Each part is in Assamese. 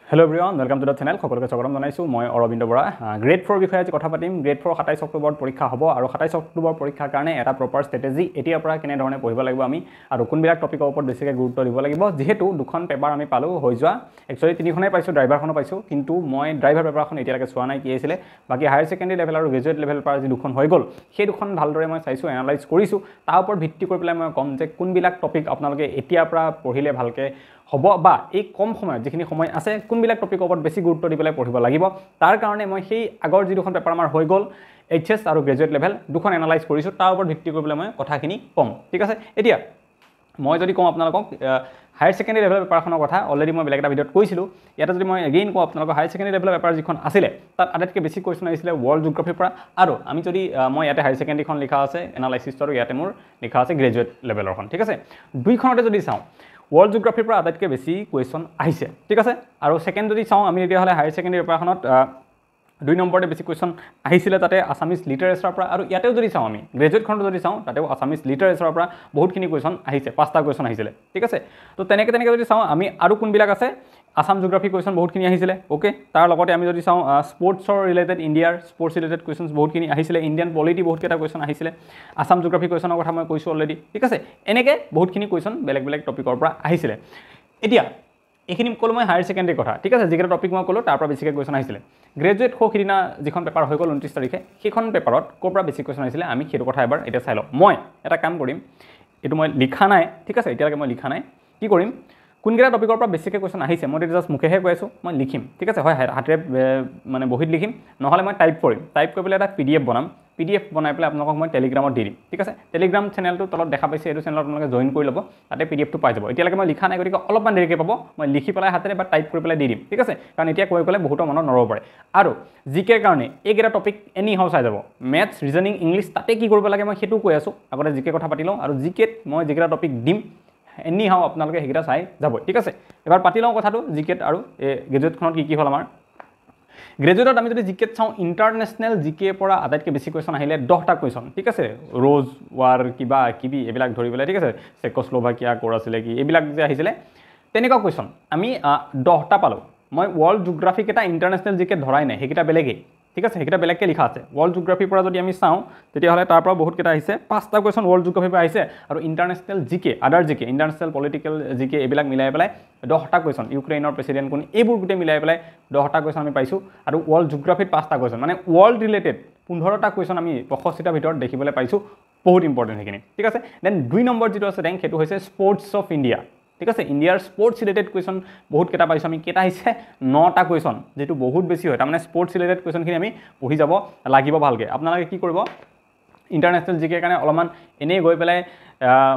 Hello everyone, welcome to the channel. সকলোকে স্বাগতম জনাইছো মই অৰবিন্দ বৰা। গ্ৰেড 4 বিষয়ে আজি কথা পাতিম। গ্ৰেড 4 27 অক্টোবৰত পৰীক্ষা হ'ব আৰু 27 অক্টোবৰ পৰীক্ষাৰ কাৰণে এটা প্ৰপাৰ ষ্ট্ৰেটেজি এতিয়াৰ পৰা কেনে ধৰণে পঢ়িব লাগিব আমি আৰু কোনবিলাক টপিকৰ ওপৰত বেছিকৈ গুৰুত্ব দিব লাগিব যেহেতু দুখন পেপাৰ আমি পালো হৈ যোৱা একচুয়ালি তিনিখনেই পাইছো ড্ৰাইভাৰখনো পাইছো কিন্তু মই ড্ৰাইভাৰ পেপাৰখন এতিয়ালৈকে চোৱা নাই কি আছিল বাকি হায়াৰ সেকেন্ডাৰী লেভেল আৰু গ্ৰেজুৱেট লেভেল পৰা যি দুখন হৈ গ'ল সেই দুখন ভালদৰে মই চাইছো এনালাইজ কৰিছো তাৰ ওপৰত ভিত্তি কৰি পেলাই মই কম যে কোনবিলাক টপিক আপোনালোকে এতিয়াৰ পৰা পঢ়িলে ভালকে হ'ব বা এই কম সময়ত যিখিনি সময় আছে কোনবিলাক টপিকৰ ওপৰত বেছি গুৰুত্ব দি পেলাই পঢ়িব লাগিব তাৰ কাৰণে মই সেই আগৰ যি দুখন পেপাৰ আমাৰ হৈ গ'ল এইচএস আৰু গ্ৰেজুৱেট লেভেল দুখন এনালাইজ কৰিছো তাৰ ওপৰত ভিত্তি কৰি পেলাই মই কথাখিনি কম ঠিক আছে এতিয়া মই যদি কম আপোনালোকক হায়াৰ সেকেন্ডাৰী লেভেল পেপাৰখনৰ কথা অলৰেডি মই বেলেগ এটা ভিডিঅত কৈছিলো ইয়াতে যদি মই এগেইন কওঁ আপোনালোকক হায়াৰ সেকেন্ডাৰী লেভেল পেপাৰ যিখন আছিলে তাত আটাইতকৈ বেছি কোৱেশ্চন আহিছিলে ৱৰ্ল্ড জিঅ'গ্ৰাফিৰ পৰা আৰু আমি যদি মই ইয়াতে হায়াৰ সেকেন্ডাৰীখন লিখা আছে এনালাইচিছটো আৰু ইয়াতে মোৰ লিখা আছে গ্ৰেজুৱেট লেভেলৰখন ঠিক আছে দুইখনতে যদি চাওঁ ৱৰ্ল্ড জিঅ'গ্ৰাফিৰ পৰা আটাইতকৈ বেছি কোৱেশ্চন আহিছে ঠিক আছে আৰু সেকেন্ড যদি চাওঁ আমি তেতিয়াহ'লে হায়াৰ সেকেন্ডাৰী পেপাৰখনত 2 নম্বৰতে বেছি কোৱেশ্চন আহিছিলে তাতে আসামিজ লিটাৰেচাৰৰ পৰা আৰু ইয়াতেও যদি চাওঁ আমি গ্ৰেজুৱেটখনত যদি চাওঁ তাতেও আসামিজ লিটাৰেচাৰৰ পৰা বহুতখিনি কোৱেশ্চন আহিছে 5টা কোৱেশ্চন আহিছিলে ঠিক আছে তো তেনেকৈ যদি চাওঁ আমি আৰু কোনবিলাক আছে আসাম জিঅ'গ্ৰাফি কোৱেশ্চন বহুতখিনি আহিছিলে ওকে তাৰ লগতে আমি যদি চাওঁ স্পৰ্টছৰ ৰিলেটেড ইণ্ডিয়াৰ স্পৰ্টছ ৰিলেটেড কোৱেশ্চনছ বহুতখিনি আহিছিলে ইণ্ডিয়ান পলিটি বহুতকেইটা কোৱেশ্চন আহিছিলে আসাম জিঅ'গ্ৰাফি কোৱেশ্চনৰ কথা মই কৈছোঁ অলৰেডি ঠিক আছে এনেকৈ বহুতখিনি কোৱেশ্চন বেলেগ বেলেগ টপিকৰ পৰা আহিছিলে এতিয়া এইখিনি ক'লো মই হায়াৰ সেকেন্ডাৰী কথা ঠিক আছে যিকেইটা টপিক মই ক'লো তাৰ পৰা বেছিকৈ কোৱেশ্চন আহিছিলে গ্ৰেজুৱেট সিদিনা যিখন পেপাৰ হৈ গ'ল 29 তাৰিখে সেইখন পেপাৰত ক'ৰ পৰা বেছি কোৱেশ্চন আহিছিলে আমি সেইটো কথা এবাৰ এতিয়া চাই লওঁ মই এটা কাম কৰিম এইটো মই লিখা নাই ঠিক আছে এতিয়ালৈকে মই লিখা নাই কি কৰিম কোনকেইটা টপিকৰ পৰা বেছিকৈ কোৱেশ্চন আহিছে মই জাষ্ট মুখেহে কৈ আছোঁ মই লিখিম ঠিক আছে হয় হাতেৰে মানে বহিত লিখিম নহ'লে মই টাইপ কৰিম টাইপ কৰি পেলাই এটা PDF বনাম PDF বনাই পেলাই আপোনালোকক মই টেলিগ্ৰামত দি দিম ঠিক আছে টেলিগ্ৰাম চেনেলটো তলত দেখা পাইছে এইটো চেনেলত আপোনালোকে জইন কৰি ল'ব তাতে PDFটো পাই যাব এতিয়ালৈকে মই লিখা নাই গতিকে অলপমান দেৰিকৈ পাব মই লিখি পেলাই হাতেৰে বা টাইপ কৰি পেলাই দি দিম ঠিক আছে কাৰণ এতিয়া কৈ গ'লে বহুতৰ মনত নৰব পাৰে আৰু জিকেৰ কাৰণে এইকেইটা টপিক এনি হাউ চাই যাব মেথছ ৰিজনিং ইংলিছ তাতে কি কৰিব লাগে মই সেইটো কৈ আছোঁ আগতে জিকে কথা পাতি লওঁ আৰু জিকেত মই যিকেইটা টপিক দিম এনি হাউ আপোনালোকে সেইকেইটা চাই যাব ঠিক আছে এবাৰ পাতি লওঁ কথাটো জিকেত আৰু গ্ৰেজুৱেটখনত কি হ'ল আমাৰ গ্ৰেজুৱেটত আমি যদি জিকেত চাওঁ ইণ্টাৰনেশ্যনেল জিকে পৰা আটাইতকৈ বেছি কোৱেশ্চন আহিলে 10টা কোৱেশ্চন ঠিক আছে ৰোজ ৱাৰ কিবা কিবি এইবিলাক ধৰি পেলাই ঠিক আছে চেকোস্লোভাকিয়া ক'ৰ আছিলে কি এইবিলাক যে আহিছিলে তেনেকুৱা কোৱেশ্চন আমি 10টা পালোঁ মই ৱৰ্ল্ড জিঅ'গ্ৰাফিক এটা ইণ্টাৰনেশ্যনেল জিকে ধৰাই নাই সেইকেইটা বেলেগেই ঠিক আছে সেইকেইটা বেলেগকৈ লিখা আছে ৱৰ্ল্ড জিঅ'গ্ৰাফিৰ পৰা যদি আমি চাওঁ তেতিয়াহ'লে তাৰ পৰা বহুতকেইটা আহিছে 5টা কোৱেশ্চন ৱৰ্ল্ড জিঅ'গ্ৰাফিৰ পৰা আহিছে আৰু ইণ্টাৰনেশ্যনেল জিকে আদাৰ জিকে ইণ্টাৰনেশ্যনেল পলিটিকেল জিকে এইবিলাক মিলাই পেলাই 10টা কোৱেশ্চন ইউক্ৰেইনৰ প্ৰেচিডেণ্ট কোন এইবোৰ গোটেই মিলাই পেলাই 10টা কোৱেশ্চন আমি পাইছোঁ আৰু ৱৰ্ল্ড জিঅ'গ্ৰাফিত 5টা কোৱেশ্চন মানে ৱৰ্ল্ড ৰিলেটেড 15টা কোৱেশ্চন আমি 65টা ভিতৰত দেখিবলৈ পাইছোঁ বহুত ইম্পৰ্টেণ্ট সেইখিনি ঠিক আছে দেন 2 নম্বৰ যিটো আছে ৰেংক সেইটো হৈছে স্পৰ্টছ অফ ইণ্ডিয়া ঠিক আছে ইণ্ডিয়াৰ স্পৰ্টছ ৰিলেটেড কোৱেশ্চন বহুতকেইটা পাইছোঁ আমি কেইটা আহিছে 9টা কোৱেশ্চন যিটো বহুত বেছি হয় তাৰমানে স্পৰ্টছ ৰিলেটেড কোৱেশ্চনখিনি আমি পঢ়ি যাব লাগিব ভালকৈ আপোনালোকে কি কৰিব ইণ্টাৰনেশ্যনেল জিকেৰ কাৰণে অলপমান এনেই গৈ পেলাই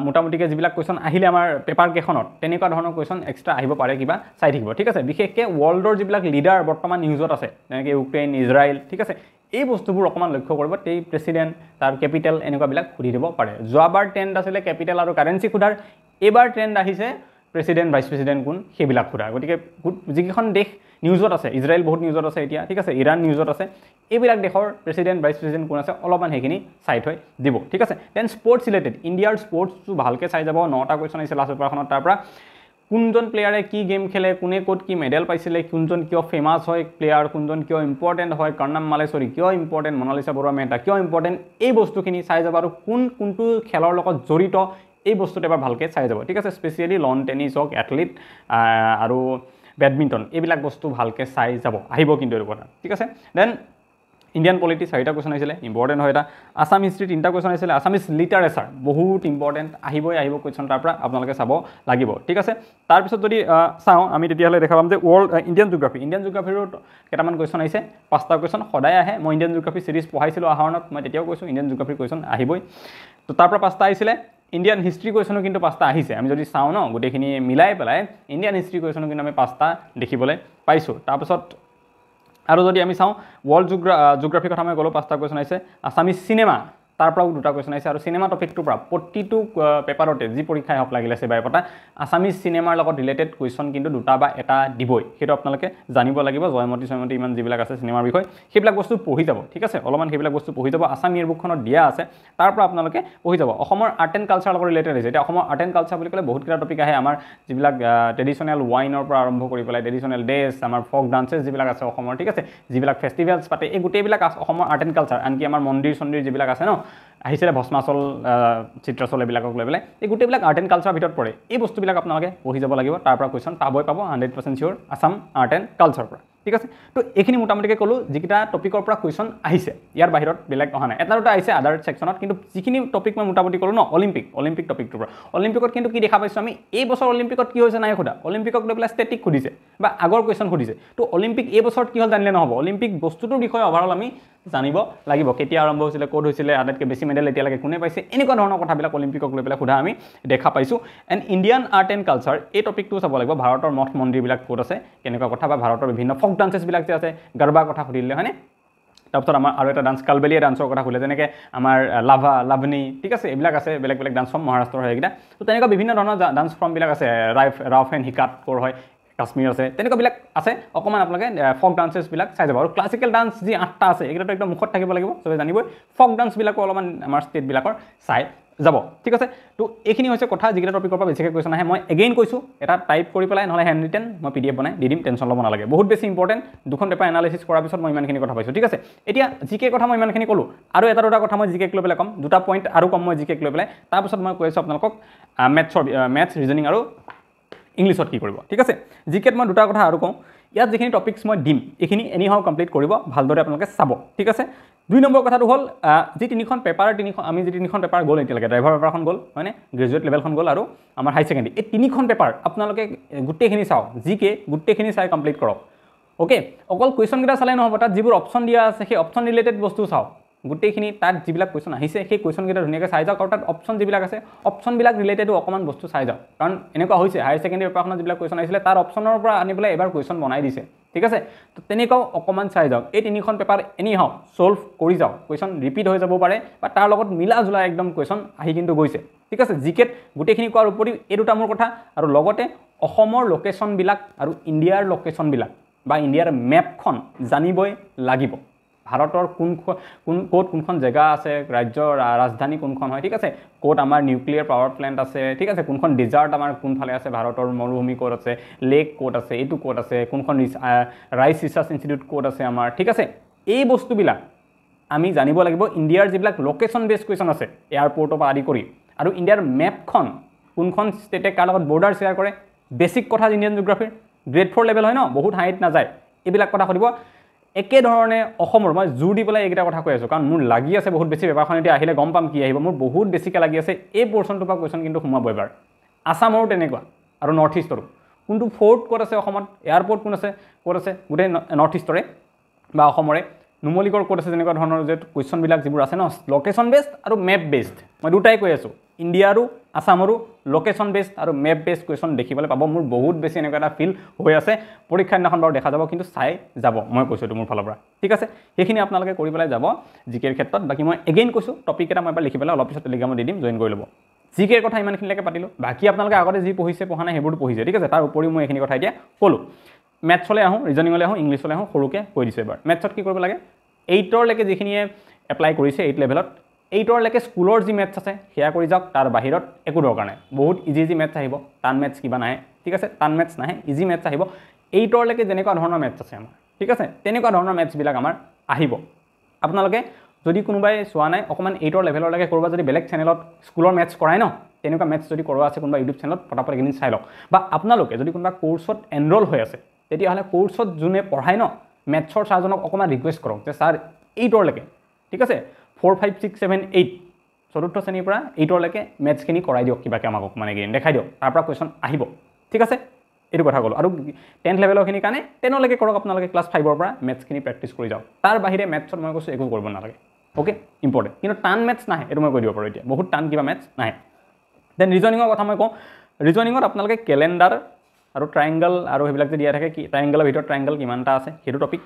মোটামুটিকৈ যিবিলাক কোৱেশ্চন আহিলে আমাৰ পেপাৰ কেইখনত তেনেকুৱা ধৰণৰ কোৱেশ্চন এক্সট্ৰা আহিব পাৰে কিবা চাই থাকিব ঠিক আছে বিশেষকৈ ৱৰ্ল্ডৰ যিবিলাক লিডাৰ বৰ্তমান নিউজত আছে যেনেকৈ ইউক্ৰেইন ইজৰাইল ঠিক আছে এই বস্তুবোৰ অকণমান লক্ষ্য কৰিব এই প্ৰেচিডেণ্ট তাৰ কেপিটেল এনেকুৱাবিলাক সুধি দিব পাৰে যোৱাবাৰ ট্ৰেণ্ড আছিলে কেপিটেল আৰু কাৰেঞ্চি সোধাৰ এইবাৰ ট্ৰেণ্ড আহিছে প্ৰেচিডেণ্ট ভাইচ প্ৰেচিডেণ্ট কোন সেইবিলাক সোধা গতিকে যিকেইখন দেশ নিউজত আছে ইজৰাইল বহুত নিউজত আছে এতিয়া ঠিক আছে ইৰাণ নিউজত আছে এইবিলাক দেশৰ প্ৰেচিডেণ্ট ভাইচ প্ৰেচিডেণ্ট কোন আছে অলপমান সেইখিনি চাই থৈ দিব ঠিক আছে দেন স্পৰ্টছ ৰিলেটেড ইণ্ডিয়াৰ স্পৰ্টছটো ভালকৈ চাই যাব 9টা কুৱেশ্যন আহিছে লাষ্ট পেপাৰখনত তাৰ পৰা কোনজন প্লেয়াৰে কি গেম খেলে কোনে ক'ত কি মেডেল পাইছিলে কোনজন কিয় ফেমাছ হয় প্লেয়াৰ কোনজন কিয় ইম্পৰ্টেণ্ট হয় কৰ্ণাম মালেশ্বৰী কিয় ইম্পৰ্টেণ্ট মনালিছা বৰুৱা মেহতা কিয় ইম্পৰ্টেণ্ট এই বস্তুখিনি চাই যাব আৰু কোনটো খেলৰ লগত জড়িত এই বস্তুটো এবাৰ ভালকৈ চাই যাব ঠিক আছে স্পেচিয়েলি লন টেনিছ হওক এথলিট আৰু বেডমিণ্টন এইবিলাক বস্তু ভালকৈ চাই যাব আহিব কিন্তু এইটো কথা ঠিক আছে দেন ইণ্ডিয়ান পলিটি 4টা কোৱেশ্চন আহিছিলে ইম্পৰ্টেণ্ট হয় এটা আসাম হিষ্ট্ৰী 3টা কোৱেশ্চন আহিছিলে আসামিজ লিটাৰেচাৰ বহুত ইম্পৰ্টেণ্ট আহিব কোৱেশ্চন তাৰ পৰা আপোনালোকে চাব লাগিব ঠিক আছে তাৰপিছত যদি চাওঁ আমি তেতিয়াহ'লে দেখা পাম যে ইণ্ডিয়ান জিঅ'গ্ৰাফিৰো কেইটামান কোৱেশ্চন আহিছে 5টা কোৱেশ্চন সদায় আহে মই ইণ্ডিয়ান জিঅ'গ্ৰাফি চিৰিজ পঢ়াইছিলোঁ আহৰণত মই তেতিয়াও কৈছোঁ ইণ্ডিয়ান জিঅ'গ্ৰাফিৰ কোৱেশ্চন আহিবই তো তাৰ পৰা 5টা আহিছিলে ইণ্ডিয়ান হিষ্ট্ৰী কুৱেশ্যনো কিন্তু 5টা আহিছে আমি যদি চাওঁ ন গোটেইখিনি মিলাই পেলাই ইণ্ডিয়ান হিষ্ট্ৰী কুৱেশ্যনো কিন্তু আমি 5টা দেখিবলৈ পাইছোঁ তাৰপিছত আৰু যদি আমি চাওঁ ৱৰ্ল্ড জিঅ'গ্ৰাফিৰ কথা মই ক'লোঁ 5টা কুৱেশ্যন আহিছে আছামিজ চিনেমা তাৰ পৰাও দুটা কুৱেশ্যন আহিছে আৰু চিনেমা টপিকটোৰ পৰা প্ৰতিটো পেপাৰতে যি পৰীক্ষাই হওক লাগিলে চেবাই পতা আছামিজ চিনেমাৰ লগত ৰিলেটেড কুৱেশ্যন কিন্তু দুটা বা এটা দিবই সেইটো আপোনালোকে জানিব লাগিব জয়মতী ছয়মতী ইমান যিবিলাক আছে চিনেমাৰ বিষয় সেইবিলাক বস্তু পঢ়ি যাব ঠিক আছে অলপমান সেইবিলাক বস্তু পঢ়ি যাব আছাম ইয়েৰবুকখনত দিয়া আছে তাৰ পৰা আপোনালোকে পঢ়ি যাব অসমৰ আৰ্ট এণ্ড কালচাৰৰ লগত ৰিলেটেড হৈছে এতিয়া অসমৰ আৰ্ট এণ্ড কালচাৰ বুলি ক'লে বহুত কেইটা টপিক আহে আমাৰ যিবিলাক ট্ৰেডিশ্যনেল ৱাইনৰ পৰা আৰম্ভ কৰি পেলাই ট্ৰেডিশ্যনেল ড্ৰেছ আমাৰ ফক ডান্সেছ যিবিলাক আছে অসমৰ ঠিক আছে যিবিলাক ফেষ্টিভেলছ পাতে এই গোটেইবিলাক অসমৰ আৰ্ট এণ্ড কালচাৰ আনকি আমাৰ মন্দিৰ চন্দিৰ যিবিলাক আছে ন আহিছিলে ভস্মাচল চিত্ৰাচল এইবিলাকক লৈ পেলাই এই গোটেইবিলাক আৰ্ট এণ্ড কালচাৰৰ ভিতৰত পৰে এই বস্তুবিলাক আপোনালোকে পঢ়ি যাব লাগিব তাৰ পৰা কুৱেশ্যন পাব 100% চিয়'ৰ আছাম আৰ্ট এণ্ড কালচাৰৰ পৰা ঠিক আছে তো এইখিনি মোটামুটিকৈ ক'লোঁ যিকেইটা টপিকৰ পৰা কুৱেশ্যন আহিছে ইয়াৰ বাহিৰত বেলেগ অহা নাই এটা দুটা আহিছে আদাৰ ছেকশ্যনত কিন্তু যিখিনি টপিক মই মোটামুটি ক'লোঁ ন অলিম্পিক টপিকটোৰ পৰা অলিম্পিকত কিন্তু কি দেখা পাইছোঁ আমি এই বছৰ অলিম্পিকত কি হৈছে নাই সোধা অলিম্পিকক লৈ পেলাই ষ্টেটিক সুধিছে বা আগৰ কুৱেশ্যন সুধিছে তো অলিম্পিক এই বছৰত কি হ'ল জানিলে নহ'ব অলিম্পিক বস্তুটোৰ বিষয়ে অভাৰঅল আমি জানিব লাগিব কেতিয়া আৰম্ভ হৈছিলে ক'ত হৈছিলে আটাইতকৈ বেছি মেডেল এতিয়ালৈকে কোনে পাইছে এনেকুৱা ধৰণৰ কথাবিলাক অলিম্পিকক লৈ পেলাই সোধা আমি দেখা পাইছোঁ and Indian art and culture এই টপিকটো চাব লাগিব ভাৰতৰ মঠ মন্দিৰবিলাক ক'ত আছে কেনেকুৱা কথা বা ভাৰতৰ বিভিন্ন ফক ডান্সেছবিলাক যে আছে গৰবা কথা সুধিলে হয়নে তাৰপিছত আমাৰ আৰু এটা ডান্স কালবেলিয়া ডান্সৰ কথা সুধিলে যেনেকৈ আমাৰ লাভনী ঠিক আছে এইবিলাক আছে বেলেগ বেলেগ ডান্স ফৰ্ম মহাৰাষ্ট্ৰৰ হয় এইকেইটা তো তেনেকুৱা বিভিন্ন ধৰণৰ ডান্স ফৰ্মবিলাক আছে ৰাফ এণ্ড হিকাত ক'ৰ হয় কাশ্মীৰ আছে তেনেকুৱাবিলাক আছে অকণমান আপোনালোকে ফক ডান্সেছবিলাক চাই যাব আৰু ক্লাছিকেল ডান্স যি 8টা আছে এইকেইটাতো একদম মুখত থাকিব লাগিব চবে জানিবই ফক ডান্সবিলাকো অলপমান আমাৰ ষ্টেটবিলাকৰ চাই যাব ঠিক আছে তো এইখিনি হৈছে কথা যিকেইটা টপিকৰ পৰা বেছিকৈ কুৱেশ্যন আহে মই এগেইন কৈছোঁ এটা টাইপ কৰি পেলাই নহ'লে হেণ্ড ৰিটেন মই PDF বনাই দি দিম টেনশ্যন ল'ব নালাগে বহুত বেছি ইম্পৰ্টেণ্ট দুখন পেপাৰ এনালাইচিছ কৰাৰ পিছত মই ইমানখিনি কথা পাইছোঁ ঠিক আছে এতিয়া জিকে কথা মই ইমানখিনি ক'লোঁ আৰু এটা দুটা কথা মই জিকেক লৈ পেলাই ক'ম দুটা পইণ্ট আৰু ক'ম মই জিকেক লৈ পেলাই তাৰপিছত মই কৈ আছোঁ আপোনালোকক মেথছ ৰিজনিং আৰু ইংলিছত কি কৰিব ঠিক আছে জিকেত মই দুটা কথা আৰু কওঁ ইয়াত যিখিনি টপিকছ মই দিম এইখিনি এনিহাও কমপ্লিট কৰিব ভালদৰে আপোনালোকে চাব ঠিক আছে 2 নম্বৰ কথাটো হ'ল যি তিনিখন পেপাৰ আমি যি তিনিখন পেপাৰ গ'ল এতিয়ালৈকে ড্ৰাইভাৰ পেপাৰখন গ'ল হয়নে গ্ৰেজুৱেট লেভেলখন গ'ল আৰু আমাৰ হাই ছেকেণ্ডেৰী এই তিনিখন পেপাৰ আপোনালোকে গোটেইখিনি চাওক জিকে গোটেইখিনি চাই কমপ্লিট কৰক অ'কে অকল কুৱেশ্যনকেইটা চালে নহ'ব তাত যিবোৰ অপশ্যন দিয়া আছে সেই অপশ্যন ৰিলেটেড বস্তু চাওক গোটেইখিনি তাত যিবিলাক কুৱেশ্যন আহিছে সেই কুৱেশ্যনকেইটা ধুনীয়াকৈ চাই যাওক আৰু তাত অপশ্যন যিবিলাক আছে অপশ্যনবিলাক ৰিলেটেডো অকণমান বস্তু চাই যাওক কাৰণ এনেকুৱা হৈছে হায়াৰ ছেকেণ্ডেৰী পেপাৰখনত যিবিলাক কুৱেশ্যন আহিছিলে তাৰ অপশ্যনৰ পৰা আনি পেলাই এবাৰ কুৱেশ্যন বনাই দিছে ঠিক আছে তো তেনেকুৱাও অকণমান চাই যাওক এই তিনিখন পেপাৰ এনিহাও ছল্ভ কৰি যাওক কুৱেশ্যন ৰিপিট হৈ যাব পাৰে বা তাৰ লগত মিলা জোলা একদম কুৱেশ্যন আহি কিন্তু গৈছে ঠিক আছে জিকেত গোটেইখিনি কোৱাৰ উপৰিও এই দুটা মোৰ কথা আৰু লগতে অসমৰ লোকেশ্যনবিলাক আৰু ইণ্ডিয়াৰ লোকেশ্যনবিলাক বা ইণ্ডিয়াৰ মেপখন জানিবই লাগিব ভাৰতৰ ক'ত কোনখন জেগা আছে ৰাজ্যৰ ৰাজধানী কোনখন হয় ঠিক আছে ক'ত আমাৰ নিউক্লিয়াৰ পাৱাৰ প্লেণ্ট আছে ঠিক আছে কোনখন ডিজাৰ্ট আমাৰ কোনফালে আছে ভাৰতৰ মৰুভূমি ক'ত আছে লেক ক'ত আছে এইটো ক'ত আছে কোনখন ৰাইচ ৰিচাৰ্চ ইনষ্টিটিউট ক'ত আছে আমাৰ ঠিক আছে এই বস্তুবিলাক আমি জানিব লাগিব ইণ্ডিয়াৰ যিবিলাক লোকেশ্যন বেছ কুৱেশ্যন আছে এয়াৰপৰ্টৰ পৰা আদি কৰি আৰু ইণ্ডিয়াৰ মেপখন কোনখন ষ্টেটে কাৰ লগত বৰ্ডাৰ শ্বেয়াৰ কৰে বেছিক কথা ইণ্ডিয়ান জিঅ'গ্ৰাফিৰ গ্ৰেড 4 লেভেল হয় ন বহুত হাইট নাযায় এইবিলাক কথা সুধিব একেধৰণে অসমৰ মই জোৰ দি পেলাই এইকেইটা কথা কৈ আছোঁ কাৰণ মোৰ লাগি আছে বহুত বেছি পেপাৰখন এতিয়া আহিলে গম পাম কি আহিব মোৰ বহুত বেছিকৈ লাগি আছে এই পৰ্চনটোৰ পৰা কুৱেশ্যন কিন্তু সোমাব এবাৰ আছামৰো তেনেকুৱা আৰু নৰ্থ ইষ্টৰো কোনটো ফ'ৰ্ট ক'ত আছে অসমত এয়াৰপৰ্ট কোন আছে ক'ত আছে গোটেই নৰ্থ ইষ্টৰে বা অসমৰে নুমলীগড় ক'ত আছে তেনেকুৱা ধৰণৰ যে কুৱেশ্যনবিলাক যিবোৰ আছে ন লোকেশ্যন বেছড আৰু মেপ বেছড মই দুটাই কৈ আছোঁ ইণ্ডিয়াৰো আছামৰো লোকেশ্যন বেছড আৰু মেপ বেছড কুৱেশ্যন দেখিবলৈ পাব মোৰ বহুত বেছি এনেকুৱা এটা ফিল হৈ আছে পৰীক্ষা দিনাখন বাৰু দেখা যাব কিন্তু চাই যাব মই কৈছোঁ এইটো মোৰ ফালৰ পৰা ঠিক আছে সেইখিনি আপোনালোকে কৰি পেলাই যাব জিকেৰ ক্ষেত্ৰত বাকী মই এগেইন কৈছোঁ টপিক এটা মই এবাৰ লিখি পেলাই অলপ পিছত টেলিগ্ৰামত দি দিম জইন কৰি ল'ব জিকেৰ কথা ইমানখিনিলৈকে পাতিলোঁ বাকী আপোনালোকে আগতে যি পঢ়িছে পঢ়া নাই সেইবোৰতো পঢ়িছে ঠিক আছে তাৰ উপৰিও মই এইখিনি কথা এতিয়া ক'লোঁ মেথছলৈ আহোঁ ৰিজনিঙলৈ আহোঁ ইংলিছলৈ আহোঁ সৰুকৈ কৈ দিছোঁ এবাৰ মেথছত কি কৰিব লাগে 8লৈকে যিখিনিয়ে এপ্লাই কৰিছে 8 লেভেলত 8লৈকে স্কুলৰ যি মেথছ আছে সেয়া কৰি যাওক তাৰ বাহিৰত একো দৰকাৰ নাই বহুত ইজি মেথছ আহিব টান মেথছ কিবা নাহে ঠিক আছে টান মেথছ নাহে ইজি মেথছ আহিব 8লৈকে যেনেকুৱা ধৰণৰ মেথছ আছে আমাৰ ঠিক আছে তেনেকুৱা ধৰণৰ মেথছবিলাক আমাৰ আহিব আপোনালোকে যদি কোনোবাই চোৱা নাই অকণমান 8ৰ লেভেললৈকে ক'ৰবাত যদি বেলেগ চেনেলত স্কুলৰ মেথছ কৰাই ন তেনেকুৱা মেথছ যদি কৰোৱা আছে কোনোবা ইউটিউব চেনেলত পটাপট এইখিনি চাই লওক বা আপোনালোকে যদি কোনোবা কৰ্চত এনৰোল হৈ আছে তেতিয়াহ'লে কৰ্চত যোনে পঢ়ায় ন মেথছৰ ছাৰজনক অকণমান ৰিকুৱেষ্ট কৰক যে ছাৰ 8লৈকে ঠিক আছে 4 5 6 7 8 চতুৰ্থ শ্ৰেণীৰ পৰা 8লৈকে মেথছখিনি কৰাই দিয়ক কিবাকৈ আমাক অকণমান এগেইন দেখাই দিয়ক তাৰ পৰা কুৱেশ্যন আহিব ঠিক আছে এইটো কথা ক'লোঁ আৰু 10th লেভেলৰখিনিৰ কাৰণে 10লৈকে কৰক আপোনালোকে ক্লাছ 5ৰ পৰা মেথছখিনি প্ৰেক্টিছ কৰি যাওক তাৰ বাহিৰে মেথছত মই কৈছোঁ একো কৰিব নালাগে অ'কে ইম্পৰ্টেণ্ট কিন্তু টান মেথছ নাহে এইটো মই কৈ দিব পাৰোঁ এতিয়া বহুত টান কিবা মেথছ নাহে দেন ৰিজনিঙৰ কথা মই কওঁ ৰিজনিঙত আপোনালোকে কেলেণ্ডাৰ আৰু ট্ৰাইংগল আৰু সেইবিলাক যে দিয়া থাকে কি ট্ৰাইংগলৰ ভিতৰত ট্ৰাইংগল কিমানটা আছে সেইটো টপিক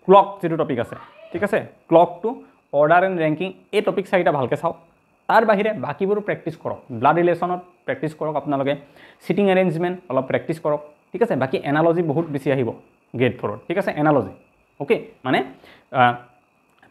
ক্লক যিটো টপিক আছে ঠিক আছে ক্লকটো অৰ্ডাৰ এণ্ড ৰেংকিং এই টপিক চাৰিটা ভালকৈ চাওক তাৰ বাহিৰে বাকীবোৰো প্ৰেক্টিছ কৰক ব্লাড ৰিলেশ্যনত প্ৰেক্টিছ কৰক আপোনালোকে চিটিং এৰেঞ্জমেণ্ট অলপ প্ৰেক্টিছ কৰক ঠিক আছে বাকী এনালজি বহুত বেছি আহিব গ্ৰেড 4ত ঠিক আছে এনালজি ওকে মানে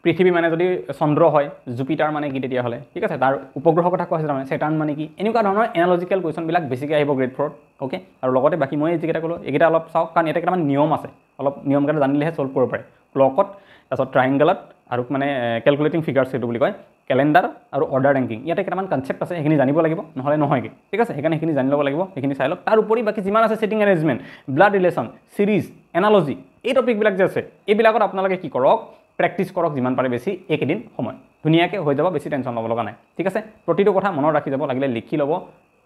পৃথিৱী মানে যদি চন্দ্ৰ হয় জুপিটাৰ মানে কি তেতিয়াহ'লে ঠিক আছে তাৰ উপগ্ৰহৰ কথা কোৱা হৈছে তাৰমানে চেটাৰ্ণ মানে কি এনেকুৱা ধৰণৰ এনালজিকেল কুৱেশ্যনবিলাক বেছিকৈ আহিব গ্ৰেড 4ত ওকে আৰু লগতে বাকী মই যিকেইটা ক'লোঁ এইকেইটা অলপ চাওক কাৰণ ইয়াতে কেইটামান নিয়ম আছে অলপ নিয়মকেইটা জানিলেহে ছল্ভ কৰিব পাৰে ক্লকত তাৰপিছত ট্ৰাইংগলত আৰু মানে কেলকুলেটিং ফিগাৰ্ছ সেইটো বুলি কয় কেলেণ্ডাৰ আৰু অৰ্ডাৰ ৰেংকিং ইয়াতে কেইটামান কনচেপ্ট আছে সেইখিনি জানিব লাগিব নহ'লে নহয়গৈ ঠিক আছে সেইকাৰণে সেইখিনি জানি ল'ব লাগিব সেইখিনি চাই লওক তাৰ উপৰি বাকী যিমান আছে seating arrangement blood relation series analogy এই টপিকবিলাক যে আছে এইবিলাকত আপোনালোকে কি কৰক প্ৰেক্টিছ কৰক যিমান পাৰে বেছি এইকেইদিন সময় ধুনীয়াকৈ হৈ যাব বেছি টেনশ্যন ল'ব লগা নাই ঠিক আছে প্ৰতিটো কথা মনত ৰাখি যাব লাগিলে লিখি ল'ব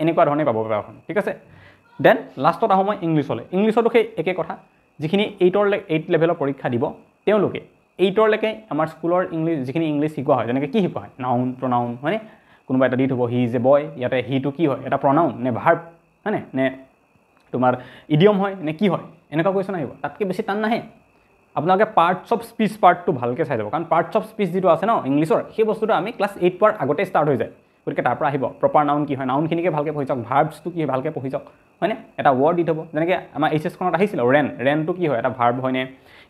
এনেকুৱা ধৰণে পাব পেপাৰখন ঠিক আছে দেন লাষ্টত আহোঁ মই ইংলিছলৈ ইংলিছতো সেই একে কথা যিখিনি 8 লেভেলৰ পৰীক্ষা দিব তেওঁলোকে 8লৈকে আমাৰ স্কুলৰ ইংলিছ যিখিনি ইংলিছ শিকোৱা হয় যেনেকৈ কি শিকোৱা হয় নাউন প্ৰনাউন হয়নে কোনোবা এটা দি থ'ব হি ইজ এ বয় ইয়াতে হিটো কি হয় এটা প্ৰনাউন নে ভাৰ্ব হয়নে নে তোমাৰ ইডিয়ম হয় নে কি হয় এনেকুৱা কুৱেশ্যন আহিব তাতকৈ বেছি টান নাহে আপোনালোকে পাৰ্টছ অফ স্পীচ পাৰ্টটো ভালকৈ চাই যাব কাৰণ পাৰ্টছ অফ স্পীচ যিটো আছে ন ইংলিছৰ সেই বস্তুটো আমি ক্লাছ 8 পোৱাৰ আগতে ষ্টাৰ্ট হৈ যায় গতিকে তাৰ পৰা আহিব প্ৰপাৰ নাউন কি হয় নাউনখিনিকে ভালকৈ পঢ়ি যাওক ভাৰ্বছটো কি হয় ভালকৈ পঢ়ি যাওক হয়নে এটা ৱৰ্ড দি থ'ব যেনেকৈ আমাৰ এইচএছখনত আহিছিল ৰেনটো কি হয় এটা ভাৰ্ব হয়নে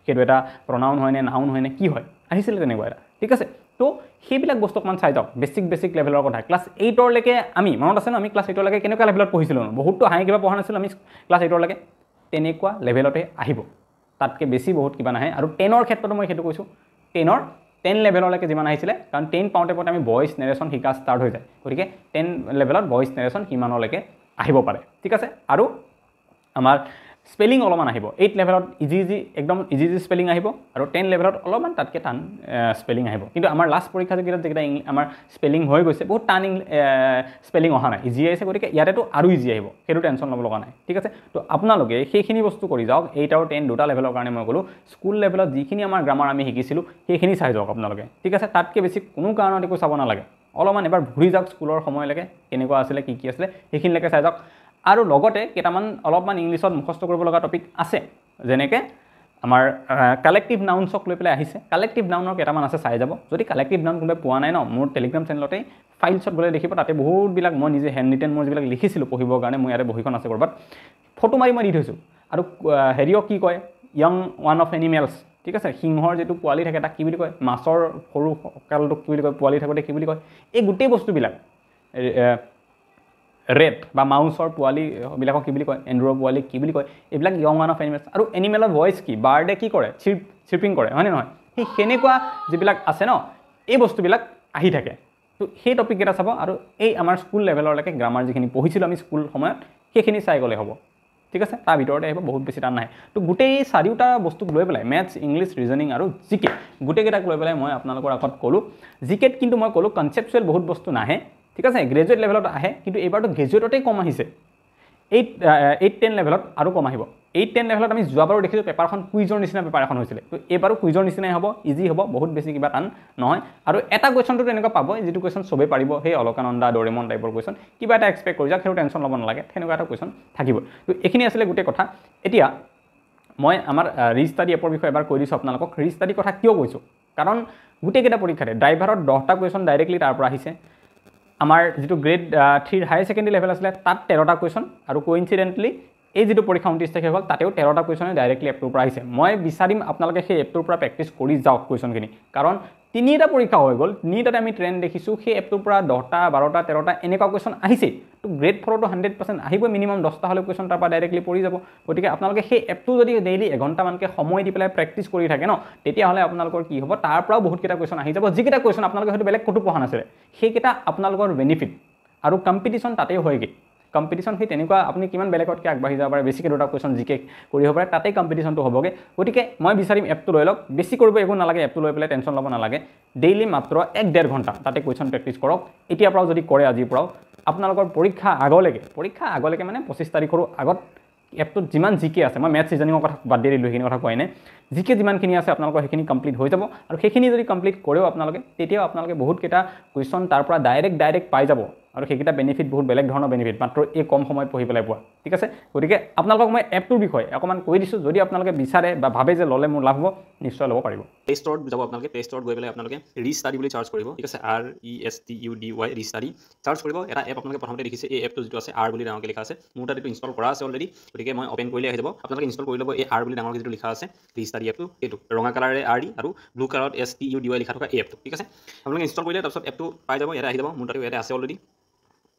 সেইটো এটা প্ৰনাউন হয়নে নাউন হয়নে কি হয় আহিছিলে তেনেকুৱা এটা ঠিক আছে তো সেইবিলাক বস্তু অকণমান চাই যাওক বেছিক লেভেলৰ কথা ক্লাছ 8লৈকে আমি মনত আছে ন আমি ক্লাছ 8লৈকে কেনেকুৱা লেভেলত পঢ়িছিলোঁ বহুতো হাই কিবা পঢ়া নাছিলোঁ আমি ক্লাছ 8লৈকে তেনেকুৱা লেভেলতে আহিব তাতকৈ বেছি বহুত কিবা নাহে আৰু 10ৰ ক্ষেত্ৰতো মই সেইটো কৈছোঁ 10 লেভেললৈকে যিমান আহিছিলে কাৰণ 10 পাওঁতে আমি ভইচ নেৰেশ্যন শিকা ষ্টাৰ্ট হৈ যায় গতিকে 10 লেভেলত ভইচ নেৰেশ্যন সিমানলৈকে আহিব পাৰে ঠিক আছে আৰু আমাৰ স্পেলিং অলপমান আহিব 8 লেভেলত একদম ইজি স্পেলিং আহিব আৰু 10 লেভেলত অলপমান তাতকৈ টান স্পেলিং আহিব কিন্তু আমাৰ লাষ্ট পৰীক্ষা যেইকেইটা আমাৰ স্পেলিং হৈ গৈছে বহুত টান স্পেলিং অহা নাই ইজি আহিছে গতিকে ইয়াতেতো আৰু ইজি আহিব সেইটো টেনশ্যন ল'ব লগা নাই ঠিক আছে তো আপোনালোকে সেইখিনি বস্তু কৰি যাওক 8 আৰু 10 দুটা লেভেলৰ কাৰণে মই ক'লোঁ স্কুল লেভেলত যিখিনি আমাৰ গ্ৰামাৰ আমি শিকিছিলোঁ সেইখিনি চাই যাওক আপোনালোকে ঠিক আছে তাতকৈ বেছি কোনো কাৰণত একো চাব নালাগে অলপমান এবাৰ ঘূৰি যাওক স্কুলৰ সময়লৈকে কেনেকুৱা আছিলে কি আছিলে সেইখিনিলৈকে চাই যাওক আৰু লগতে কেইটামান অলপমান ইংলিছত মুখস্থ কৰিব লগা টপিক আছে যেনেকৈ আমাৰ কালেক্টিভ নাউন্সক লৈ পেলাই আহিছে কালেক্টিভ নাউনৰ কেইটামান আছে চাই যাব যদি কালেক্টিভ নাউন কোনোবাই পোৱা নাই ন মোৰ টেলিগ্ৰাম চেনেলতে ফাইলছত গ'লে দেখিব তাতে বহুতবিলাক মই নিজে হেণ্ড ৰিটেন মই যিবিলাক লিখিছিলোঁ পঢ়িবৰ কাৰণে মই ইয়াতে বহিখন আছে ক'ৰবাত ফটো মাৰি মই দি থৈছোঁ আৰু হেৰিয়ক কি কয় য়ং ওৱান অফ এনিমেলছ ঠিক আছে সিংহৰ যিটো পোৱালি থাকে তাক কি বুলি কয় মাছৰ সৰু কালটোক কি বুলি কয় পোৱালি থাকোঁতে কি বুলি কয় এই গোটেই বস্তুবিলাক ৰেট বা মাউচৰ পোৱালিবিলাকক কি বুলি কয় এণ্ড্ৰৰ পোৱালি কি বুলি কয় এইবিলাক য়ং ওৱান অফ এনিমেলছ আৰু এনিমেলৰ ভইচ কি বাৰ্ডে কি কৰে চিৰ্পিং কৰে হয়নে নহয় সেই সেনেকুৱা যিবিলাক আছে ন এই বস্তুবিলাক আহি থাকে তো সেই টপিককেইটা চাব আৰু এই আমাৰ স্কুল লেভেললৈকে গ্ৰামাৰ যিখিনি পঢ়িছিলোঁ আমি স্কুল সময়ত সেইখিনি চাই গ'লে হ'ব ঠিক আছে তাৰ ভিতৰতে আহিব বহুত বেছি টান নাহে তো গোটেই চাৰিওটা বস্তুক লৈ পেলাই মেথছ ইংলিছ ৰিজনিং আৰু জিকে গোটেইকেইটাক লৈ পেলাই মই আপোনালোকৰ আগত ক'লোঁ জিকেত কিন্তু মই ক'লোঁ কনচেপচুৱেল বহুত বস্তু নাহে ঠিক আছে গ্ৰেজুৱেট লেভেলত আহে কিন্তু এইবাৰতো গ্ৰেজুৱেটতেই কম আহিছে 8-10 লেভেলত আৰু কম আহিব 8-10 লেভেলত আমি যোৱাবাৰো দেখিছোঁ পেপাৰখন কুইজৰ নিচিনা পেপাৰ এখন হৈছিলে তো এইবাৰো কুইজৰ নিচিনাই হ'ব ইজি হ'ব বহুত বেছি কিবা টান নহয় আৰু এটা কুৱেশ্যনটো তেনেকুৱা পাব যিটো কুৱেশ্যন চবেই পাৰিব সেই অলকানন্দা ডৰেমন টাইপৰ কুৱেশ্যন কিবা এটা এক্সপেক্ট কৰি যাওক সেইটো টেনশ্যন ল'ব নালাগে তেনেকুৱা এটা কুৱেশ্যন থাকিব তো এইখিনি আছিলে গোটেই কথা এতিয়া মই আমাৰ ৰিষ্টাডি এপৰ বিষয়ে এবাৰ কৈ দিছোঁ আপোনালোকক ৰিষ্টাডি কথা কিয় কৈছোঁ কাৰণ গোটেইকেইটা পৰীক্ষাতে ড্ৰাইভাৰত 10টা কুৱেশ্যন ডাইৰেক্টলি তাৰ পৰা আহিছে আমাৰ যিটো গ্ৰেড 3 হায়াৰ ছেকেণ্ডেৰী লেভেল আছিলে তাত 13টা কুৱেশ্যন আৰু কোইনচিডেণ্টলি এই যিটো পৰীক্ষা 29 তাৰিখে হ'ল তাতেও 13টা কুৱেশ্যনে ডাইৰেক্টলি এপটোৰ পৰা আহিছে মই বিচাৰিম আপোনালোকে সেই এপটোৰ পৰা প্ৰেক্টিছ কৰি যাওক কুৱেশ্যনখিনি কাৰণ 3টা পৰীক্ষা হৈ গ'ল 3টাতে আমি ট্ৰেণ্ড দেখিছোঁ সেই এপটোৰ পৰা 10টা 12টা 13টা এনেকুৱা কুৱেশ্যন আহিছেই তো গ্ৰেড 4তো 100% আহিবই মিনিমাম 10টা হ'লে কুৱেশ্যন তাৰ পৰা ডাইৰেক্টলি পৰি যাব গতিকে আপোনালোকে সেই এপটো যদি ডেইলি এঘণ্টামানকৈ সময় দি পেলাই প্ৰেক্টিছ কৰি থাকে ন তেতিয়াহ'লে আপোনালোকৰ কি হ'ব তাৰ পৰাও বহুতকেইটা কুৱেশ্যন আহি যাব যিকেইটা কুৱেশ্যন আপোনালোকে হয়তো বেলেগ ক'তো পঢ়া নাছিলে সেইকেইটা আপোনালোকৰ বেনিফিট আৰু কম্পিটিশ্যন তাতেই হয়গৈ কম্পিটিশ্যন সেই তেনেকুৱা আপুনি কিমান বেলেগতকৈ আগবাঢ়ি যাব পাৰে বেছিকৈ দুটা কুৱেশ্যন জিকে কৰিব পাৰে তাতেই কম্পিটিশ্যনটো হ'বগৈ গতিকে মই বিচাৰিম এপটো লৈ লওক বেছি কৰিব একো নালাগে এপটো লৈ পেলাই টেনশ্যন ল'ব নালাগে ডেইলি মাত্ৰ 1-1.5 ঘণ্টা তাতে কুৱেশ্যন প্ৰেক্টিছ কৰক এতিয়াৰ পৰাও যদি কৰে আজিৰ পৰাও আপোনালোকৰ পৰীক্ষা আগলৈকে মানে 25 তাৰিখৰো আগত এপটোত যিমান জিকে আছে মই মেথছ ৰিজনিঙৰ কথা বাদ দি দিলোঁ সেইখিনি কথা কোৱাই নাই জিকে যিমানখিনি আছে আপোনালোকৰ সেইখিনি কমপ্লিট হৈ যাব আৰু সেইখিনি যদি কমপ্লিট কৰেও আপোনালোকে তেতিয়াও আপোনালোকে বহুতকেইটা কুৱেশ্যন তাৰ পৰা ডাইৰেক্ট পাই যাব আৰু সেইকেইটা বেনিফিট বহুত বেলেগ ধৰণৰ বেনিফিট মাত্ৰ এই কম সময়ত পঢ়ি পেলাই পোৱা ঠিক আছে গতিকে আপোনালোকক মই এপটোৰ বিষয়ে অকণমান কৈ দিছোঁ যদি আপোনালোকে বিচাৰে বা ভাবে যে ল'লে মোৰ লাভ হ'ব নিশ্চয় ল'ব পাৰিব প্লে ষ্টৰত যাব আপোনালোকে প্লে ষ্টৰত গৈ পেলাই আপোনালোকে ৰিষ্টাডি বুলি চাৰ্চ কৰিব ঠিক আছে RESTUDY ৰিষ্টাডি চাৰ্চ কৰিব এটা এপ আপোনালোকে প্ৰথমতে দেখিছে এই এপটো যিটো আছে R বুলি ডাঙৰকৈ লিখা আছে মোৰ তাত এইটো ইনষ্টল কৰা আছে অলৰেডি গতিকে মই অপেন কৰিলে আহি যাব আপোনালোকে ইনষ্টল কৰি ল'ব এই R বুলি ডাঙৰকৈ যিটো লিখা আছে ৰিষ্টাডি এপটো এইটো ৰঙা কালাৰে RE আৰু ব্লু কালাৰত STUDY লিখা থকা এই এপটো ঠিক আছে আপোনালোকে ইনষ্টল কৰিলে তাৰপিছত এপটো পাই যাব ইয়াতে আহি যাব মোৰ তাতে ইয়াতে আছে অলৰেডি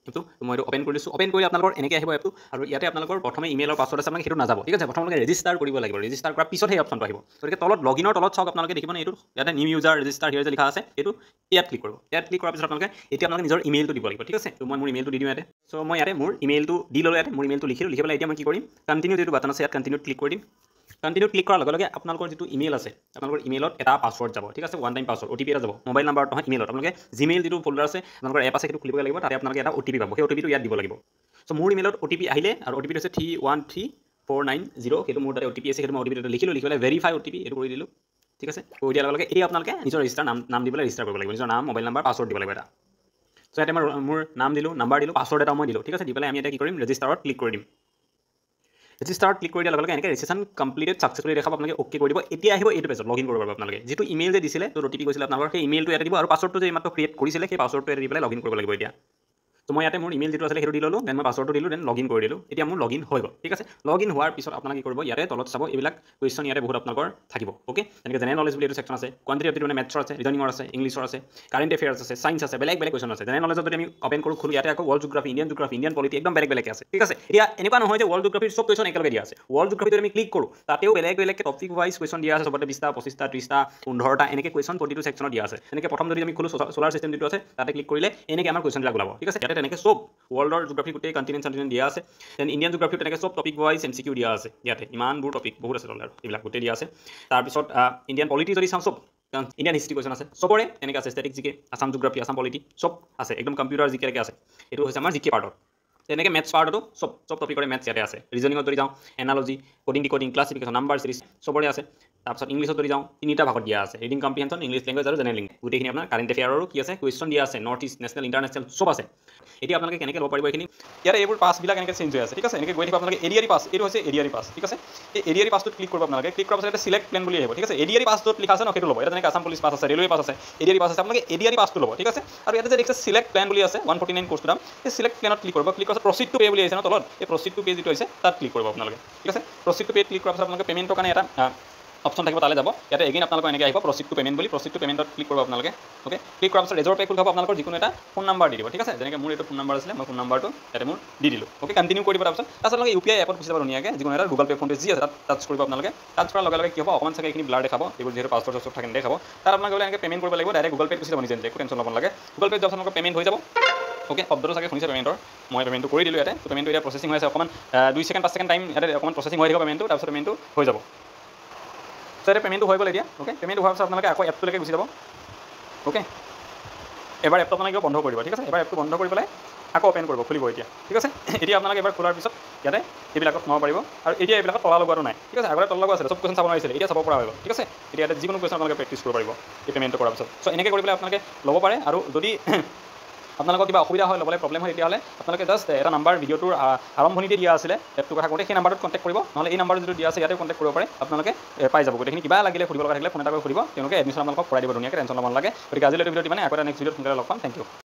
এপটো মই এইটো অপেন কৰি দিছোঁ অপেন কৰি আপোনালোকৰ এনেকৈ আহিব এপটো আৰু ইয়াতে আপোনালোকৰ প্ৰথমে ইমেইলৰ পাছৱৰ্ড আছে আপোনালোকে সেইটো নাযাব ঠিক আছে প্ৰথমে ৰেজিষ্টাৰ কৰিব লাগিব ৰেজিষ্টাৰ কৰাৰ পিছত সেই অপশ্যনটো আহিব গতিকে তলত লগইনৰ তলত চাওক আপোনালোকে দেখিব এইটো ইয়াতে নিউ ইউজাৰ ৰেজিষ্টাৰ হিয়াৰ যে লিখা আছে এইটো ইয়াত ক্লিক কৰিব ইয়াত ক্লিক কৰাৰ পিছত আপোনালোকে এতিয়া আপোনালোকে নিজৰ ইমেইলটো দিব লাগিব ঠিক আছে তো মই মোৰ ইমেইলটো দি দিওঁ ইয়াতে চ' মই ইয়াতে মোৰ ইমেইলটো দি ল'লোঁ ইয়াতে মোৰ ইমেইলটো লিখি পেলাই এতিয়া মই কি কৰিম কণ্টিনিউ যিটো বাটন আছে ইয়াত কণ্টিনিউত ক্লিক কৰি দিম কণ্টিনিউ ক্লিক কৰাৰ লগে লগে আপোনালোকৰ যিটো ইমেইল আছে আপোনালোকৰ ইমেইলত এটা পাছৱৰ্ড যাব ঠিক আছে ওৱান টাইম পাছৱৰ্ড OTP এটা যাব মোবাইল নাম্বাৰত নহয় ইমেইলত আপোনালোকে জিমেইল যিটো ফল্ডাৰ আছে আপোনালোকৰ এপ আছে সেইটো খুলিব লাগিব তাতে আপোনালোকে এটা OTP পাব সেই OTPটো ইয়াত দিব লাগিব চ' মোৰ ইমেইলত OTP আহিলে আৰু OTPটো হৈছে 313490 সেইটো মোৰ তাতে OTP আছে সেইটো মই OTPটো লিখিলোঁ লিখি পেলাই ভেৰিফাই OTP এইটো কৰি দিলোঁ ঠিক আছে কৰি দিয়াৰ লগে লগে এতিয়া আপোনালোকে নিজৰ ৰেজিষ্টাৰ নাম দি পেলাই ৰেজিষ্টাৰ কৰিব লাগিব নিজৰ নাম মোবাইল নাম্বাৰ পাছৱৰ্ড দিব লাগিব এটা চ' ইয়াতে মই মোৰ নাম দিলোঁ নাম্বাৰ দিলোঁ পাছৱৰ্ড এটা মই দিলোঁ ঠিক আছে দি পেলাই আমি এতিয়া কি কৰিম ৰেজিষ্টাৰত ক্লিক কৰি দিম ৰেজিষ্টাৰত ক্লিক কৰি দিয়াৰ লগে লগে এনেকৈ ৰেজিষ্ট্ৰেশ্যন কমপ্লিটেড ছাকচেছফুলি দেখাব আপোনালোকে অ'কে কৰি দিব এতিয়া আহিব এইটো পেজত লগইন কৰিব পাৰিব আপোনালোকে যিটো ইমেইল যে দিছিলে তো OTP গৈছিলে আপোনালোকৰ সেই ইমেইলটো ইয়াতে দিব আৰু পাছৱৰ্ডটো যে এইমাত্ৰ ক্ৰিয়েট কৰিছিলে সেই পাছৱৰ্ডটো ইয়াতে দি পেলাই লগইন কৰিব লাগিব এতিয়া তো মই ইয়াতে মোৰ ইমেইল যিটো আছিলে সেইটো দি ল'লোঁ দেন মই পাছৱৰ্ডটো দিলোঁ দেন লগইন কৰি দিলোঁ এতিয়া মোৰ লগইন হৈ গ'ল ঠিক আছে লগইন হোৱাৰ পিছত আপোনালোকে কি কৰিব ইয়াতে তলত চাব এইবিলাক কুৱেশ্যন ইয়াতে বহুত আপোনালোকৰ থাকিব অ'কে তেনেকৈ জেনেৰেল নলেজ বুলি এইটো ছেকশ্যন আছে কোৱান্টিটি এপ্টিটিউড মানে মেথছৰ আছে ৰিজনিঙৰ আছে ইংলিছৰ আছে কাৰেণ্ট এফেয়াৰ্ছ আছে ছায়েন্স আছে বেলেগ বেলেগ কুৱেশ্যন আছে জেনেৰেল নলেজত যদি আমি অপেন কৰোঁ খোলোঁ ইয়াতে আকৌ ৱৰ্ল্ড জিঅ'গ্ৰাফী ইণ্ডিয়ান পলিটি একদম বেলেগ বেলেগ আছে ঠিক আছে এতিয়া এনেকুৱা নহয় যে ৱৰ্ল্ড জিঅ'গ্ৰাফীৰ চব কুৱেশ্যন একেলগে দিয়া আছে ৱৰ্ল্ড জিঅ'গ্ৰাফীত আমি ক্লিক কৰোঁ তাতেও বেলেগ বেলেগ টপিক ৱাইজ কুৱেশ্যন দিয়া আছে চবতে 20টা 25টা 30টা 15টা এনেকৈ কুৱেশ্যন প্ৰতিটো ছেকশ্যনত দিয়া আছে এনেকৈ প্ৰথম যদি আমি খোলোঁ সোলাৰ চিষ্টেম যিটো আছে তাতে ক্লিক কৰিলে এনেকৈ আমাৰ কুৱেশ্যনবিলাক ওলাব ঠিক আছে ইয়াতে তেনেকৈ চব ৱৰ্ল্ডৰ জিঅ'গ্ৰাফী গোটেই কণ্টিনেণ্ট দিয়া আছে দেন ইণ্ডিয়ান জিঅ'গ্ৰাফীত তেনেকৈ চব টপিক ৱাইজ MCQ দিয়া আছে ইয়াতে ইমানবোৰ টপিক বহুত আছে আৰু এইবিলাক গোটেই দিয়া আছে তাৰপিছত ইণ্ডিয়ান পলিটি যদি চাওঁ চব ইণ্ডিয়ান হিষ্ট্ৰী কুৱেশ্যন আছে চবৰে এনেকৈ আছে ষ্টেটিক জিকে আছাম জিঅ'গ্ৰাফী আছাম পলিটি চব আছে একদম কম্পিউটাৰ জিকেলৈকে আছে এইটো হৈছে আমাৰ জিকে পাৰ্টত তেনেকৈ মেথছ পাৰ্টতো চব টপিকৰে মেথছ ইয়াতে আছে ৰিজনিঙত যদি যাওঁ analogy coding decoding classification number series চবৰে আছে তাৰপিছত ইংলিছত যদি যাওঁ 3টা ভাগত দিয়া আছে ৰিডিং কম্প্ৰিহেনশ্যন ইংলিছ লেংগুৱেজ আৰু জেনেৰেল লেংগুৱেজ গোটেইখিনি আপোনাৰ কাৰেণ্ট এফেয়াৰৰো কি আছে কুৱেশ্যন দিয়া আছে নৰ্থ ইষ্ট নেশ্যনেল ইণ্টাৰনেশ্যনেল চব আছে এতিয়া আপোনালোকে কেনেকৈ ল'ব পাৰিব এইখিনি ইয়াতে এইবোৰ পাছবিলাক এনেকৈ চেঞ্জ হৈ আছে ঠিক আছে এনেকৈ গৈ থাকিব আপোনালোকে এডিআৰি পাছ এইটো হৈছে এডিআৰি পাছ ঠিক আছে এই এডিআৰি পাছটোত ক্লিক কৰিব আপোনালোকে ক্লিক কৰাৰ পাছত এটা চিলেক্ট প্লেন বুলি আহিব ঠিক আছে এডিআৰি পাছটোত লিখা আছে ন সেইটো ল'ব এটা যেনেকৈ আছাম পুলিচ পাছ আছে ৰেলৱে পাছ আছে এডিআৰি পাছ আছে আপোনালোকে এডিআৰি পাছটো ল'ব ঠিক আছে আৰু ইয়াতে যে দেখিছে চিলেক্ট প্লেন বুলি আছে 149 কোৰ্চটো দাম এই চিলেক্ট প্লেনত ক্লিক কৰিব ক্লিক কৰাৰ পাছত প্ৰচিড টু পে বুলি আহিছে ন তলত এই প্ৰচিড টু পে যিটো হৈছে তাত ক্লিক কৰিব আপোনালোকে ঠিক আছে প্ৰচিড টু পে ক্লিক কৰাৰ পাছত আপোনালোকে পে'মেণ্টৰ কাৰণে এটা অপশ্যন থাকিব তালৈ যাব ইয়াতে এগেইন আপোনালোকৰ এনেকৈ আহিব প্ৰচিড টু পে'মেণ্ট বুলি প্ৰচিড টু পে'মেণ্টত ক্লিক কৰিব আপোনালোকে অ'কে ক্লিক কৰাৰ পাছত ৰেজৰ পে খুলিব আপোনালোকৰ যিকোনো এটা ফোন নাম্বাৰ দি দিব ঠিক আছে যেনেকৈ মোৰ এইটো ফোন নাম্বাৰ আছিলে মই ফোন নাম্বাৰটো ইয়াতে মোৰ দি দিলোঁ অ'কে কণ্টিনিউ কৰি দিব তাৰপিছত আপোনালোকে UPI এপত গুচি যাব ধুনীয়াকৈ যিকোনো এটা গুগল পে' ফোনপে যি আছে তাত টাচ কৰিব আপোনালোকে টাচ কৰাৰ লগে লগে কি হ'ব অকণমান চাগে এইখিনি ব্লাৰ দেখাব এইবোৰ যিহেতু পাছৱৰ্ড চাছৱৰ্ড থাকে দেখাব তাত আপোনালোকে এনেকৈ পে'মেণ্ট কৰিব লাগিব ডাইৰেক্ট গুগল পে'ত গুচি যাব নিজে একো টেনশ্যন ল'ব নালাগে গুগল পে'ত আপোনালোকৰ পে'মেণ্ট হৈ যাব অ'কে শব্দটো চাগে শুনিছে পে'মেণ্টৰ মই পে'মেণ্টটো কৰি দিলোঁ ইয়াতে পে'মেণ্টটো এতিয়া প্ৰচেছিং হৈ আছে অকণমান 2 ছেকেণ্ড 5 ছেকেণ্ড টাইম ইয়াতে অকণমান প্ৰচেছিং হৈ থাকিব পে'মেণ্টটো তাৰপিছত পে'মেণ্টটো হৈ যাব চ' এতিয়া পে'মেণ্টটো হৈ গ'ল এতিয়া অ'কে পে'মেণ্ট হোৱাৰ পিছত আপোনালোকে আকৌ এপটোলৈকে গুচি যাব অ'কে এবাৰ এপটো আপোনালোকে বন্ধ কৰিব ঠিক আছে এবাৰ এপটো বন্ধ কৰি পেলাই আকৌ অ'পেন কৰিব খুলিব এতিয়া ঠিক আছে এতিয়া আপোনালোকে এবাৰ খোলাৰ পিছত ইয়াতে এইবিলাকত সোমাব পাৰিব আৰু এতিয়া এইবিলাকত তলা লগোৱাটো নাই ঠিক আছে আগতে তলা লগোৱা আছিলে চব কুৱেশ্যন চাব নোৱাৰিছিলে এতিয়া চাব পৰা হৈ গ'ল ঠিক আছে এতিয়া ইয়াতে যিকোনো কুৱেশ্যন আপোনালোকে প্ৰেক্টিছ কৰিব পাৰিব এই পে'মেণ্টটো কৰাৰ পিছত চ' এনেকৈ কৰি পেলাই আপোনালোকে ল'ব পাৰে আৰু যদি আপোনালোকৰ কিবা অসুবিধা হয় ল'বলৈ প্ৰব্লেম হয় তেতিয়াহ'লে আপোনালোকে জাষ্ট এটা নাম্বাৰ ভিডিঅ'টোৰ আৰম্ভণিতে দিয়া আছিলে এপটোৰ কথা কওঁতে সেই নাম্বাৰটোত কণ্টেক্ট কৰিব নহ'লে এই নাম্বাৰটো যিটো দিয়া আছে ইয়াতে কণ্টেক্ট কৰিব পাৰে আপোনালোকে পাই যাব গোটেইখিনি কিবা লাগিলে সুধিব লগা থাকিলে ফোন এটা কৰি সুধিব তেওঁলোকে এডমিশ্যন আপোনালোকক কৰাই দিব ধুনীয়াকৈ টেনশ্যন ল'ব নালাগে গতিকে আজিলৈ ভিডিঅ'টো মানে আকৌ এটা নেক্সট ভিডিঅ'ত সোনকালে লগ পাম থেংক ইউ